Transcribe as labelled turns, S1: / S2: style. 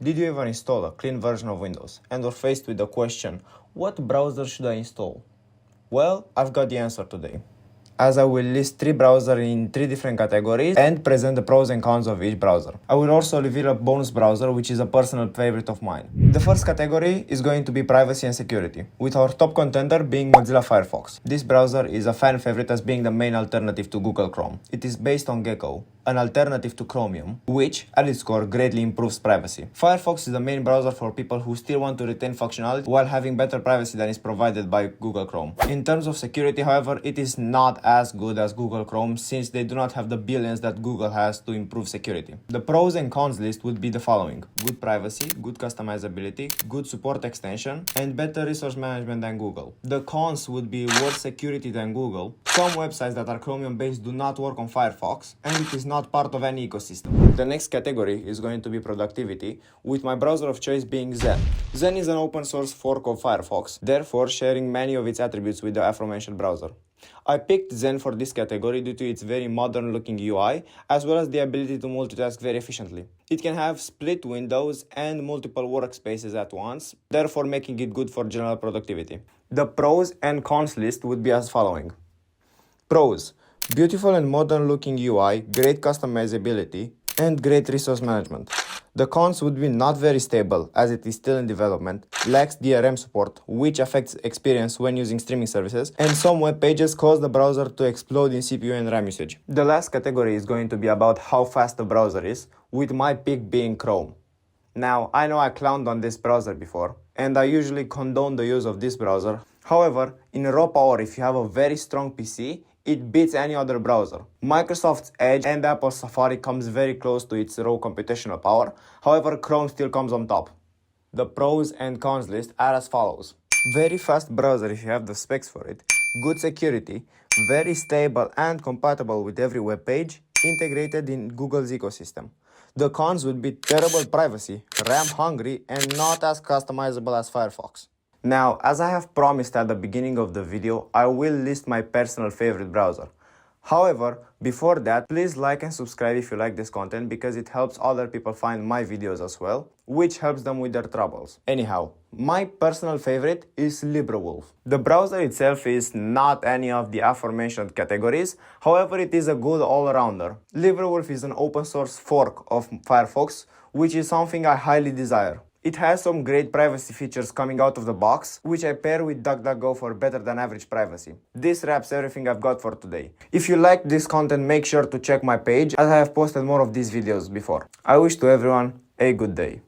S1: Did you ever install a clean version of Windows and were faced with the question, what browser should I install? Well, I've got the answer today, as I will list 3 browsers in 3 different categories and present the pros and cons of each browser. I will also reveal a bonus browser which is a personal favorite of mine. The first category is going to be privacy and security, with our top contender being Mozilla Firefox. This browser is a fan favorite as being the main alternative to Google Chrome. It is based on Gecko, an alternative to Chromium, which at its core greatly improves privacy. Firefox is the main browser for people who still want to retain functionality while having better privacy than is provided by Google Chrome. In terms of security, however, it is not as good as Google Chrome since they do not have the billions that Google has to improve security. The pros and cons list would be the following: good privacy, good customizability, good support extension, and better resource management than Google. The cons would be worse security than Google. Some websites that are Chromium based do not work on Firefox, and it is not part of any ecosystem. The next category is going to be productivity, with my browser of choice being Zen. Zen is an open source fork of Firefox, therefore sharing many of its attributes with the aforementioned browser. I picked Zen for this category due to its very modern looking UI, as well as the ability to multitask very efficiently. It can have split windows and multiple workspaces at once, therefore making it good for general productivity. The pros and cons list would be as following. Pros: beautiful and modern looking UI, great customizability, and great resource management. The cons would be not very stable as it is still in development, lacks DRM support, which affects experience when using streaming services, and some web pages cause the browser to explode in CPU and RAM usage. The last category is going to be about how fast the browser is, with my pick being Chrome. Now, I know I clowned on this browser before, and I usually condone the use of this browser. However, in raw power, if you have a very strong PC, it beats any other browser. Microsoft's Edge and Apple's Safari comes very close to its raw computational power, however Chrome still comes on top. The pros and cons list are as follows. Very fast browser if you have the specs for it, good security, very stable and compatible with every web page, integrated in Google's ecosystem. The cons would be terrible privacy, RAM hungry, and not as customizable as Firefox. Now, as I have promised at the beginning of the video, I will list my personal favorite browser. However, before that, please like and subscribe if you like this content because it helps other people find my videos as well, which helps them with their troubles. Anyhow, my personal favorite is LibreWolf. The browser itself is not any of the aforementioned categories, however it is a good all-rounder. LibreWolf is an open source fork of Firefox, which is something I highly desire. It has some great privacy features coming out of the box, which I pair with DuckDuckGo for better than average privacy. This wraps everything I've got for today. If you liked this content, make sure to check my page as I have posted more of these videos before. I wish to everyone a good day.